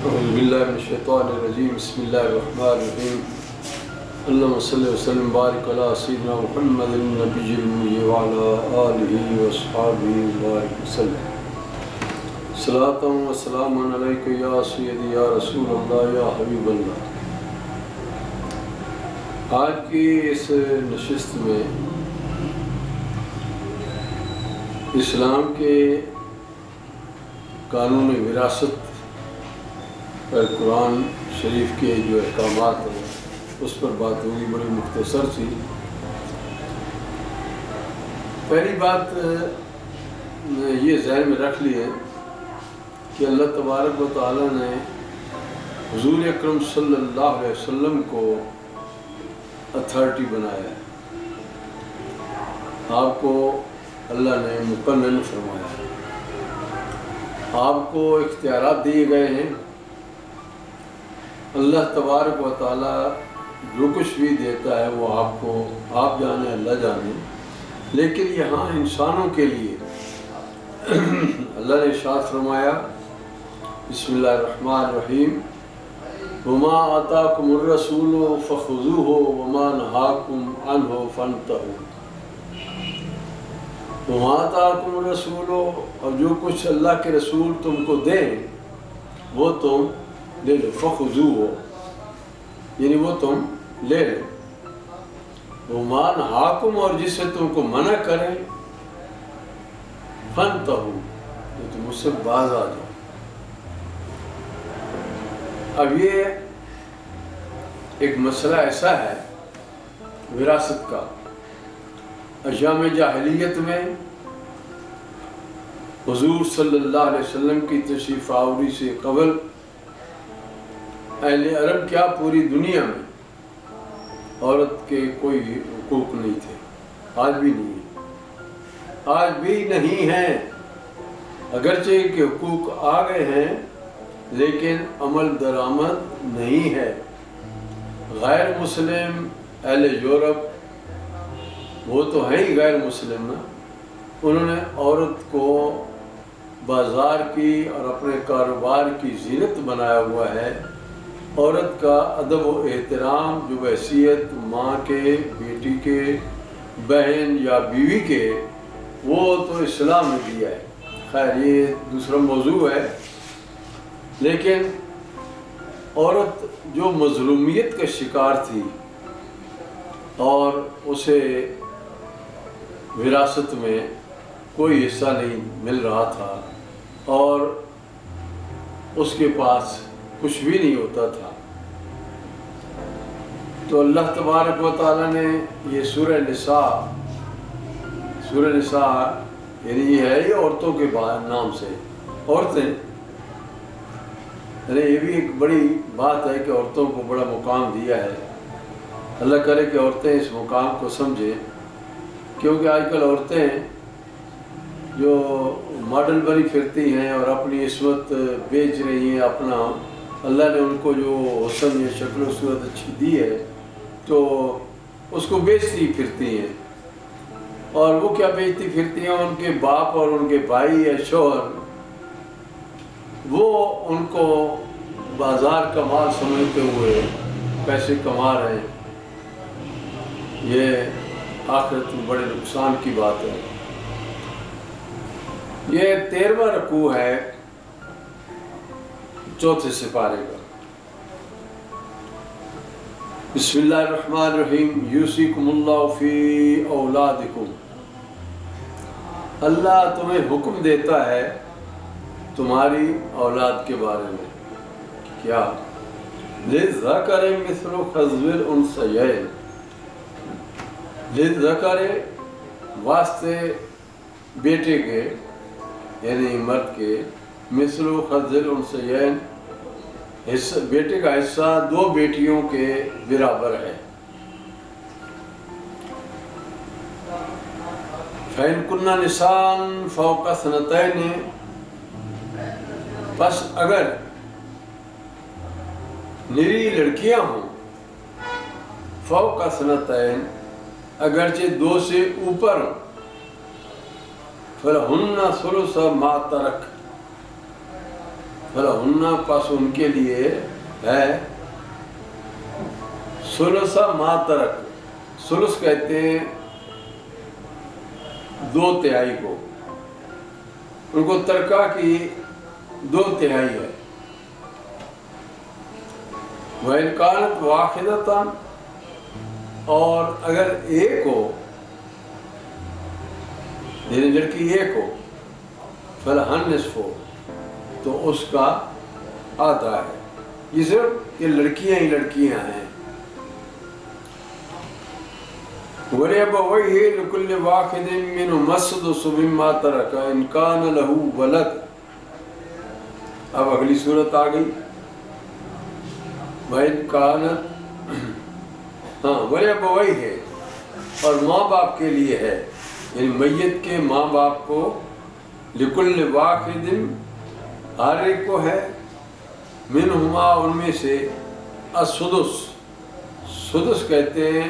اعوذ باللہ من الشیطان الرجیم بسم اللہ الرحمن الرحیم اللہم صلی وسلم بارک علی سیدنا محمد النبی المی وعلی آلہ واصحابہ بارک وسلم صلاۃ و سلام علیک یا سیدی یا رسول اللہ یا حبیب اللہ۔ آج کی اس نشست میں اسلام کے قانون وراثت پر قرآن شریف کے جو احکامات ہیں اس پر بات ہوگی، بڑی مختصر سی۔ پہلی بات یہ ذہن میں رکھ لی ہے کہ اللہ تبارک و تعالیٰ نے حضور اکرم صلی اللہ علیہ وسلم کو اتھارٹی بنایا ہے، آپ کو اللہ نے مقنن فرمایا ہے، آپ کو اختیارات دیے گئے ہیں۔ اللہ تبارک و تعالیٰ جو کچھ بھی دیتا ہے وہ آپ کو آپ جانے، اللہ جانے، لیکن یہاں انسانوں کے لیے اللہ نے ارشاد فرمایا بسم اللہ الرحمن الرحیم وما آتاکم الرسول فخذوہ وما نہاکم عنہ فانتہوا۔ وما آتاکم الرسول، اور جو کچھ اللہ کے رسول تم کو دیں وہ تم لے لو، فخذوہ یعنی وہ تم لے لو، وما نہاکم، اور جس سے تم کو منع کریں، فانتہوا تو تم اس سے باز آ جاؤ۔ اب یہ ایک مسئلہ ایسا ہے وراثت کا، ایام جاہلیت میں حضور صلی اللہ علیہ وسلم کی تشریف آوری سے قبل اہل عرب کیا پوری دنیا میں عورت کے کوئی حقوق نہیں تھے، آج بھی نہیں ہے، آج بھی نہیں ہیں، اگرچہ کہ حقوق آ گئے ہیں لیکن عمل درآمد نہیں ہے۔ غیر مسلم اہل یورپ وہ تو ہیں ہی غیر مسلم نا، انہوں نے عورت کو بازار کی اور اپنے کاروبار کی زینت بنایا ہوا ہے۔ عورت کا ادب و احترام جو حیثیت ماں کے، بیٹی کے، بہن یا بیوی کے، وہ تو اسلام نے دیا ہے۔ خیر یہ دوسرا موضوع ہے، لیکن عورت جو مظلومیت کا شکار تھی اور اسے وراثت میں کوئی حصہ نہیں مل رہا تھا اور اس کے پاس کچھ بھی نہیں ہوتا تھا، تو اللہ تبارک و تعالیٰ نے یہ سورہ نساء یعنی یہ ہے یہ عورتوں کے نام سے، عورتیں یعنی یہ بھی ایک بڑی بات ہے کہ عورتوں کو بڑا مقام دیا ہے۔ اللہ کرے کہ عورتیں اس مقام کو سمجھیں، کیونکہ آج کل عورتیں جو ماڈل بنی پھرتی ہیں اور اپنی عصمت بیچ رہی ہیں، اپنا اللہ نے ان کو جو حسن یا شکل و صورت اچھی دی ہے تو اس کو بیچتی پھرتی ہیں، اور وہ کیا بیچتی پھرتی ہیں؟ ان کے باپ اور ان کے بھائی یا شوہر وہ ان کو بازار کا مال سمجھتے ہوئے پیسے کما رہے ہیں۔ یہ آخرت میں بڑے نقصان کی بات ہے۔ یہ 13واں رکوع ہے چوتھے سپارے کا۔ بسم اللہ الرحمن الرحیم یوصیکم اللہ فی اولادکم، اللہ تمہیں حکم دیتا ہے تمہاری اولاد کے بارے میں، کیا؟ للذکر مثل حظ الانثیین، للذکر واسطے بیٹے کے یعنی مرد کے، مثل حظ الانثیین بیٹے کا حصہ دو بیٹیوں کے برابر ہے۔ فَإِن كُنَّ نِسَاءً فَوْقَ اثْنَتَيْنِ، پس اگر نری لڑکیاں ہوں، فوق اثنتین اگرچہ دو سے اوپر ہوں، فَلَهُنَّ ثُلُثُ مَا تَرَكَ، فلہن پس ان کے لیے ہے ثلث ما ترک. ثلث کہتے ہیں 2/3 کو. ان کو ترکہ کی 2/3 ہے. وَإِنْ كَانَتْ وَاحِدَةً اور اگر ایک ہو یعنی لڑکی ایک ہو فلہا النصف تو اس کا آدھا ہے. یہ صرف یہ لڑکیاں ہی لڑکیاں ہیں. وَلِأَبَوَيْهِ لِكُلِّ وَاحِدٍ مِّنْهُمَا السُّدُسُ مِمَّا تَرَكَ إِنْ كَانَ لَهُ وَلَدٌ. اب اگلی صورت آ گئی. وَإِنْ كَانَتْ وَلِأَبَوَيْهِ اور ماں باپ کے لیے ہے یعنی میت کے ماں باپ کو لِكُلِّ وَاحِدٍ ہر ایک کو ہے مِنْهُمَا ان میں سے السُّدُس. سدس کہتے ہیں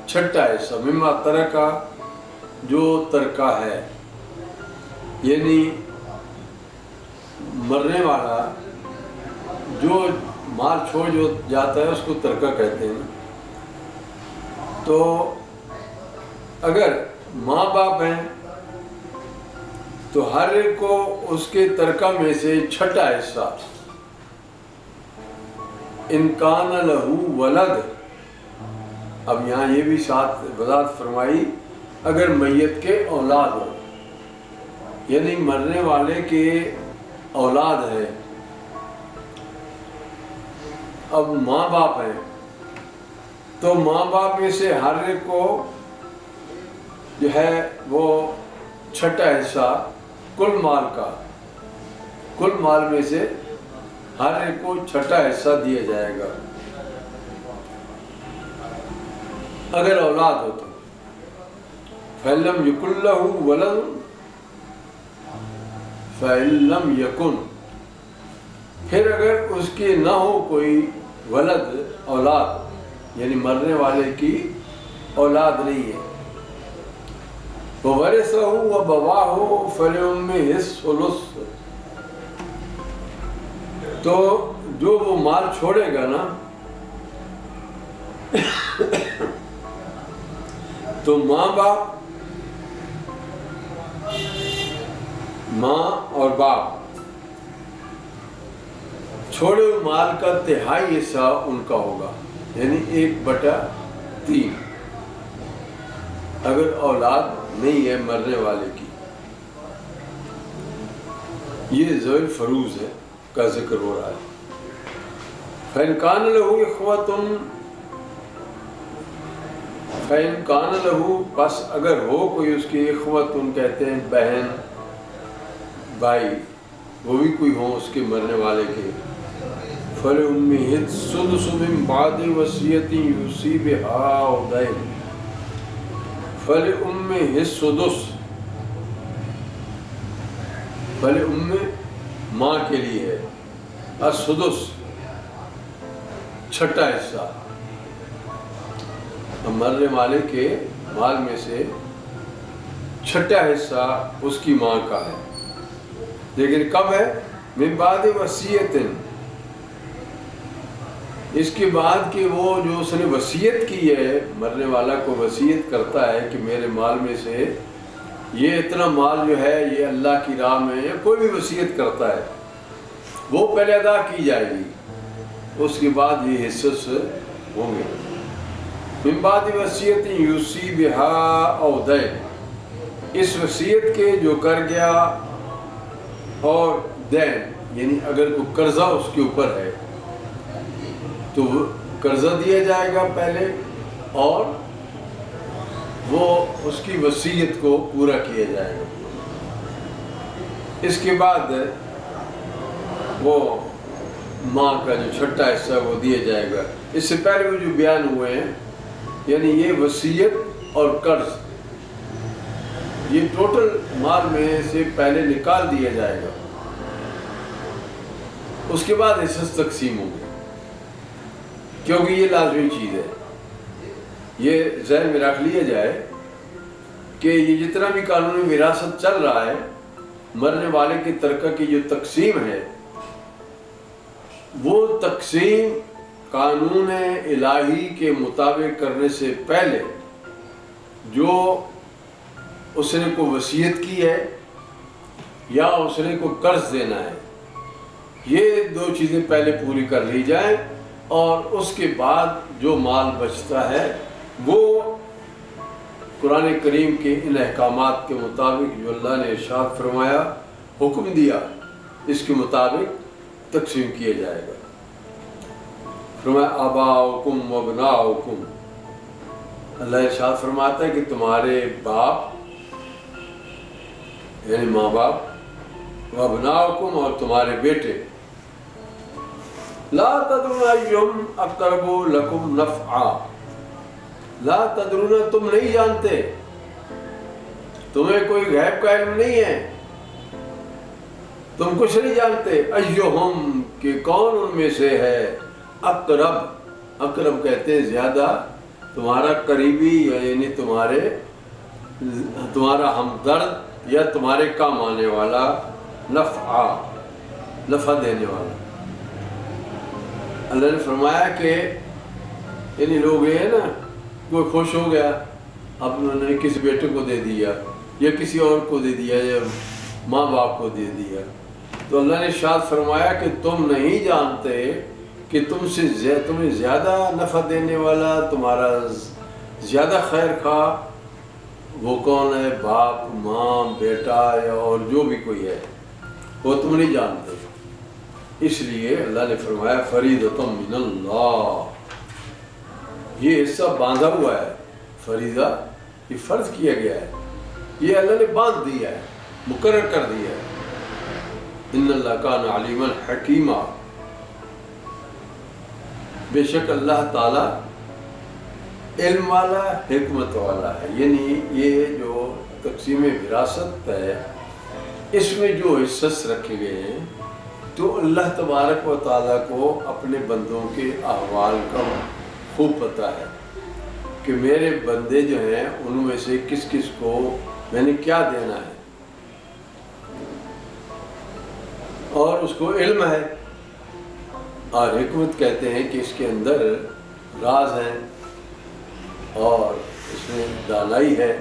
چھٹا حصہ. مما ترکا جو ترکہ ہے یعنی مرنے والا جو مال چھوڑ جو جاتا ہے اس کو ترکہ کہتے ہیں. تو اگر ماں باپ ہیں تو ہر ایک کو اس کے ترکہ میں سے چھٹا حصہ. ان کان لہو ولد. اب یہاں یہ بھی ساتھ وضاحت فرمائی اگر میت کے اولاد ہو یعنی مرنے والے کے اولاد ہے. اب ماں باپ ہیں تو ماں باپ میں سے ہر ایک کو جو ہے وہ چھٹا حصہ کل مال کا کل مال میں سے ہر ایک کو چھٹا حصہ دیا جائے گا اگر اولاد ہو تو. فَإِن لَّمْ يَكُن لَّهُ وَلَدٌ فَإِن لَّمْ يَكُن پھر اگر اس کی نہ ہو کوئی ولد اولاد یعنی مرنے والے کی اولاد نہیں ہے وَوَرِثَهُ وَأَبَوَاهُ فَلِأُمِّهِ الثُّلُثُ تو جو وہ مال چھوڑے گا نا تو ماں باپ ماں اور باپ چھوڑے ہوئے مال کا 1/3 حصہ ان کا ہوگا یعنی 1/3 اگر اولاد نہیں ہے مرنے والے کی. یہ ذوی الفروض ہے کا ذکر ہو رہا ہے. فَإِنْ كَانَ لَهُ إِخْوَةٌ فَإِنْ كَانَ لَهُ پس اگر ہو کوئی اس کی اخوتن کہتے ہیں بہن بھائی وہ بھی کوئی ہوں اس کے مرنے والے کے فَلِأُمِّهِ السُّدُسُ مِن بَعْدِ وَصِيَّةٍ يُوصِي بِهَا أَوْ دَيْنٍ. فَلِأُمِّهِ السُّدُسُ فَلِأُمِّ ماں کے لیے ہے السُّدُس چھٹا حصہ. مرنے والے کے مال میں سے چھٹا حصہ اس کی ماں کا ہے لیکن کب ہے من بعد وصیت اس کے بعد کہ وہ جو اس نے وصیت کی ہے مرنے والا کو وصیت کرتا ہے کہ میرے مال میں سے یہ اتنا مال جو ہے یہ اللہ کی راہ میں یا کوئی بھی وصیت کرتا ہے وہ پہلے ادا کی جائے گی اس کے بعد یہ حصص ہوں گے. من بعد وصیت یوصی بہا او دین اس وصیت کے جو کر گیا اور دین یعنی اگر کوئی قرضہ اس کے اوپر ہے تو قرضہ دیا جائے گا پہلے اور وہ اس کی وصیت کو پورا کیا جائے گا. اس کے بعد وہ ماں کا جو چھٹا حصہ وہ دیا جائے گا. اس سے پہلے وہ جو بیان ہوئے ہیں یعنی یہ وصیت اور قرض یہ ٹوٹل مال میں سے پہلے نکال دیا جائے گا اس کے بعد حصص تقسیم ہوں گے کیونکہ یہ لازمی چیز ہے. یہ ذہن میں رکھ لیا جائے کہ یہ جتنا بھی قانونی وراثت چل رہا ہے مرنے والے کی ترکہ کی جو تقسیم ہے وہ تقسیم قانون الہی کے مطابق کرنے سے پہلے جو اس نے کو وصیت کی ہے یا اس نے کو قرض دینا ہے، یہ دو چیزیں پہلے پوری کر لی جائیں، اور اس کے بعد جو مال بچتا ہے وہ قرآن کریم کے ان احکامات کے مطابق جو اللہ نے ارشاد فرمایا، حکم دیا، اس کے مطابق تقسیم کیا جائے گا۔ فرمایا آباؤکم و ابناؤکم، اللہ ارشاد فرماتا ہے کہ تمہارے باپ یعنی ماں باپ، و ابناؤکم، اور تمہارے بیٹے، لا تدرون ایہم اقرب لکم نفعا، لا تدرون، تم نہیں جانتے، تمہیں کوئی غیب کا علم نہیں ہے، تم کچھ نہیں جانتے، ایہم، کہ کون ان میں سے ہے، اقرب، اقرب کہتے ہیں زیادہ، تمہارا قریبی یعنی تمہارا ہمدرد یا تمہارے کام آنے والا، نفعا، نفع دینے والا۔ اللہ نے فرمایا کہ یعنی لوگ یہ ہے نا، کوئی خوش ہو گیا، اب انہوں نے کسی بیٹے کو دے دیا یا کسی اور کو دے دیا یا ماں باپ کو دے دیا، تو اللہ نے ارشاد فرمایا کہ تم نہیں جانتے کہ تمہیں زیادہ نفع دینے والا، تمہارا زیادہ خیر خواہ وہ کون ہے، باپ، ماں، بیٹا یا اور جو بھی کوئی ہے، وہ تم نہیں جانتے۔ اس لیے اللہ نے فرمایا فریضۃ من اللہ، یہ حصہ باندھا ہوا ہے، فریضہ یہ فرض کیا گیا ہے، یہ اللہ نے باندھ دیا ہے، مقرر کر دیا ہے۔ ان اللہ کان علیما حکیما، بے شک اللہ تعالیٰ علم والا، حکمت والا ہے۔ یعنی یہ جو تقسیم وراثت ہے، اس میں جو حصص رکھے گئے ہیں، تو اللہ تبارک و تعالیٰ کو اپنے بندوں کے احوال کا خوب پتہ ہے کہ میرے بندے جو ہیں ان میں سے کس کس کو میں نے کیا دینا ہے، اور اس کو علم ہے، اور حکمت کہتے ہیں کہ اس کے اندر راز ہیں اور اس میں دانائی ہے۔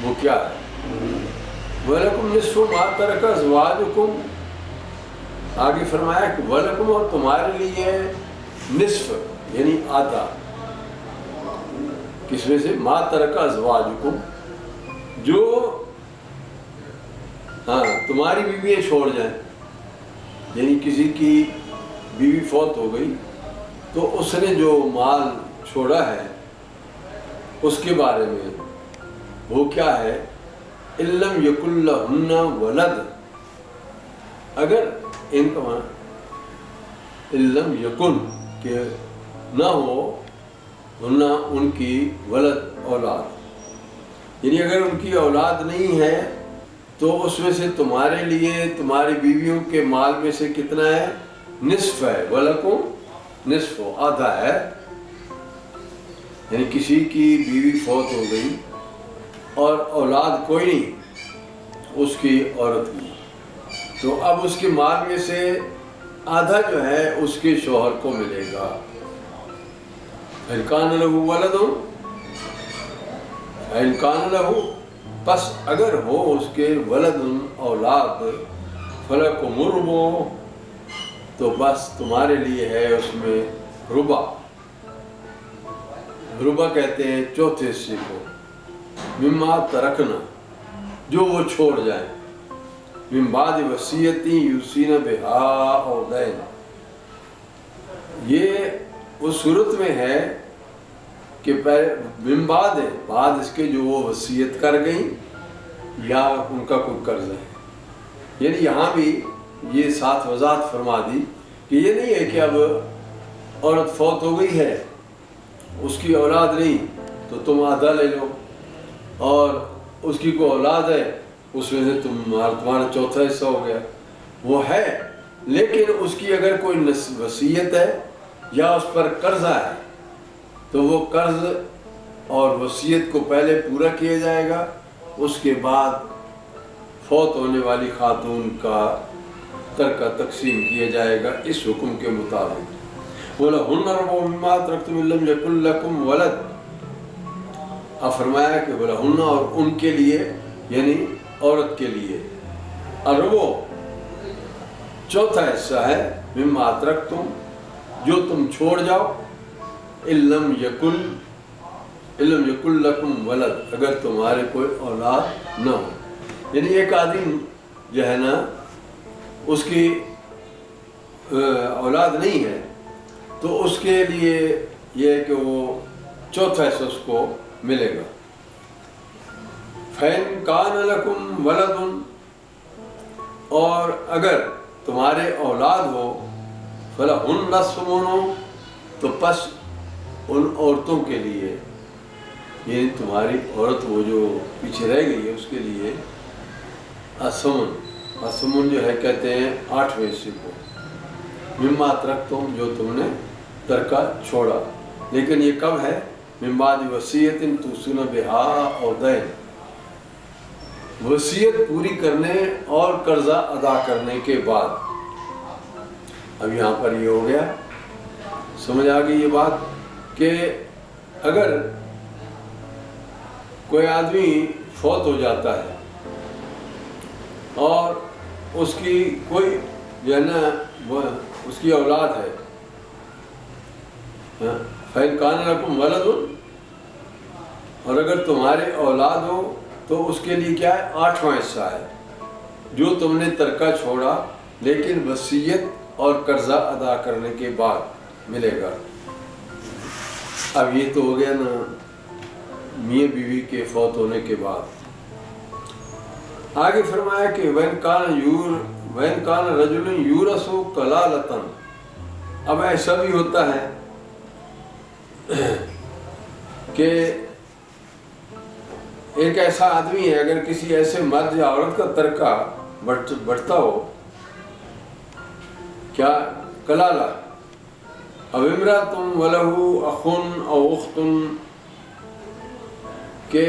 وہ کیا ہے؟ وَلَكُمْ نِصْفُ مَا تَرَكَ أَزْوَاجُكُمْ، آگے فرمایا کہ وَلَكُمْ، اور تمہارے لیے نصف یعنی آدھا، کس میں سے؟ مَا تَرَكَ أَزْوَاجُكُمْ، جو تمہاری بیویاں چھوڑ جائیں، یعنی کسی کی بیوی فوت ہو گئی تو اس نے جو مال چھوڑا ہے اس کے بارے میں وہ کیا ہے، إِن لَمْ يَكُنْ لَهُنَّ وَلَدٌ، اگر ان کا إِن لَمْ يَكُنْ، کہ نہ ہو ہنہ ان کی ولد اولاد، یعنی اگر ان کی اولاد نہیں ہے تو اس میں سے تمہارے لیے تمہاری بیویوں کے مال میں سے کتنا ہے؟ نصف ہے، وَلَكُمْ نصف، آدھا ہے، یعنی کسی کی بیوی فوت ہو گئی اور اولاد کوئی نہیں اس کی عورت کی، تو اب اس کے مال میں سے آدھا جو ہے اس کے شوہر کو ملے گا۔ فَإِنْ كَانَ لَهُ وَلَدٌ، فَإِنْ كَانَ لَهُ، پس اگر ہو اس کے ولد اولاد، فَلَكُمُ الرُّبُعُ، تو بس تمہارے لیے ہے اس میں ربع، ربع کہتے ہیں چوتھے حصے کو، مما ترکنا، جو وہ چھوڑ جائیں، من بعد وصیت یوصین بہا او دین، یہ اس صورت میں ہے کہ من بعد ہے، بعد اس کے جو وہ وصیت کر گئیں یا ان کا کوئی قرض ہے، یعنی یہاں بھی یہ ساتھ وضاحت فرما دی کہ یہ نہیں ہے کہ اب عورت فوت ہو گئی ہے، اس کی اولاد نہیں تو تم آدھا لے لو، اور اس کی کوئی اولاد ہے اس میں سے تمہارا چوتھا حصہ ہو گیا، وہ ہے، لیکن اس کی اگر کوئی وصیت ہے یا اس پر قرضہ ہے تو وہ قرض اور وصیت کو پہلے پورا کیا جائے گا، اس کے بعد فوت ہونے والی خاتون کا ترکہ تقسیم کیا جائے گا اس حکم کے مطابق۔ وَلَهُنَّ رُبُعُ مِمَّا تَرَكْتُمْ إِن لَّمْ يَكُن لَّكُمْ وَلَدٌ، اب فرمایا کہ وَلَهُنَّ، اور ان کے لیے یعنی عورت کے لیے، الربع چوتھا حصہ ہے، مما ترکتم جو تم چھوڑ جاؤ، ان لم یکن لکم ولد اگر تمہارے کوئی اولاد نہ ہو، یعنی ایک آدمی جو ہے نا اس کی اولاد نہیں ہے تو اس کے لیے یہ ہے کہ وہ چوتھا حصہ اس کو ملے گا۔ فَإِن كَانَ لَكُمْ وَلَدٌ، اور اگر تمہارے اولاد ہو، فَلَهُنَّ الثُّمُنُ، تو پس ان عورتوں کے لیے، یعنی تمہاری عورت وہ جو پیچھے رہ گئی ہے اس کے لیے الثمن جو ہے کہتے ہیں 8ویں حصے کو، مما ترکتم جو تم نے ترکہ چھوڑا، لیکن یہ کب ہے؟ من بعد وصیت توصون بہا اور دین، وصیت پوری کرنے اور قرضہ ادا کرنے کے بعد۔ اب یہاں پر یہ ہو گیا، سمجھ آ گئی یہ بات کہ اگر کوئی آدمی فوت ہو جاتا ہے اور اس کی کوئی جو ہے نا اس کی اولاد ہے، فَإِن كَانَ لَكُمْ وَلَدٌ، اور اگر تمہارے اولاد ہو تو اس کے لیے کیا ہے؟ 8واں حصہ ہے جو تم نے ترکہ چھوڑا لیکن وصیت اور قرضہ ادا کرنے کے بعد ملے گا۔ اب یہ تو ہو گیا نا میاں بیوی کے فوت ہونے کے بعد۔ آگے فرمایا کہ وَإِن كَانَ رَجُلٌ يُورَثُ كَلَالَةً، اب ایسا بھی ہوتا ہے کہ ایک ایسا آدمی ہے اگر کسی ایسے مرد یا عورت کا ترکہ بڑھتا ہو، کیا کلالہ، او امرأۃ وَلَهُ أَخٌ أَوْ أُخْتٌ، کہ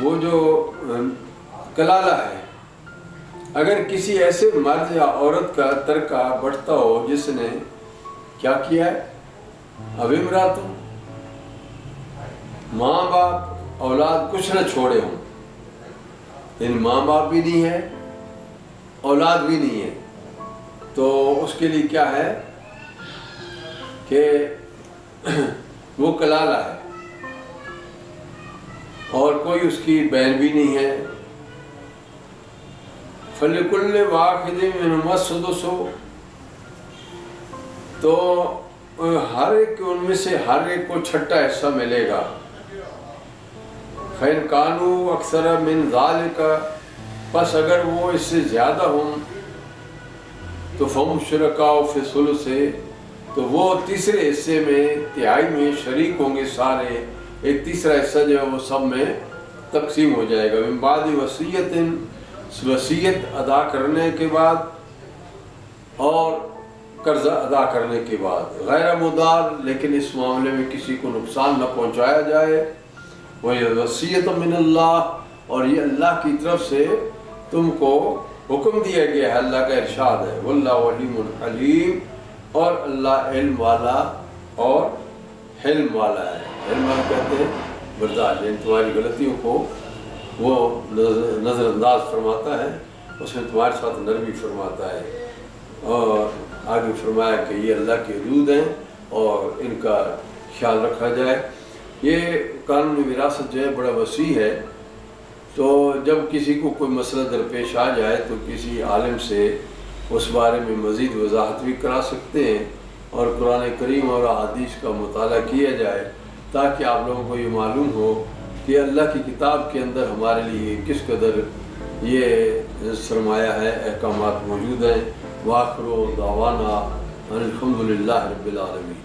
وہ جو کلالہ ہے اگر کسی ایسے مرد یا عورت کا ترکہ بڑھتا ہو جس نے کیا کیا ہے؟ اب امرأۃ، ماں باپ اولاد کچھ نہ چھوڑے ہوں، یعنی ماں باپ بھی نہیں ہے اولاد بھی نہیں ہے، تو اس کے لیے کیا ہے کہ وہ کلالہ ہے اور کوئی اس کی بہن بھی نہیں ہے۔ فَلِكُلِّ وَاحِدٍ مِّنْهُمَا السُّدُسُ، تو ہر ایک ان میں سے ہر ایک کو چھٹا حصہ ملے گا۔ فَإِن كَانُوا أَكْثَرَ مِنْ ذَلِكَ، پس اگر وہ اس سے زیادہ ہوں تو فَهُمْ شُرَكَاءُ فِي الثُّلُثِ، تو وہ تیسرے حصے میں تہائی میں شریک ہوں گے سارے، ایک تیسرا حصہ جو ہے وہ سب میں تقسیم ہو جائے گا۔ من بعد وصیت، وصیت ادا کرنے کے بعد اور قرضہ ادا کرنے کے بعد، غیر مدار، لیکن اس معاملے میں کسی کو نقصان نہ پہنچایا جائے۔ وَهِيَ وَصِيَّةٌ مِّنَ اللَّهِ، اور یہ اللہ کی طرف سے تم کو حکم دیا گیا ہے، اللہ کا ارشاد ہے۔ وَاللَّهُ عَلِيمٌ حَلِيمٌ، اور اللہ علم والا اور حلم والا ہے۔ علم والا کہتے ہیں برداشت، یعنی تمہاری غلطیوں کو وہ نظر انداز فرماتا ہے، اس میں تمہارے ساتھ نرمی فرماتا ہے۔ اور آگے فرمایا کہ یہ اللہ کے حدود ہیں اور ان کا خیال رکھا جائے۔ یہ قانون وراثت جو ہے بڑا وسیع ہے، تو جب کسی کو کوئی مسئلہ درپیش آ جائے تو کسی عالم سے اس بارے میں مزید وضاحت بھی کرا سکتے ہیں، اور قرآن کریم اور احادیث کا مطالعہ کیا جائے تاکہ آپ لوگوں کو یہ معلوم ہو کہ اللہ کی کتاب کے اندر ہمارے لیے کس قدر یہ سرمایہ ہے، احکامات موجود ہیں۔ وآخر دعوانا ان الحمد للہ رب العالمین۔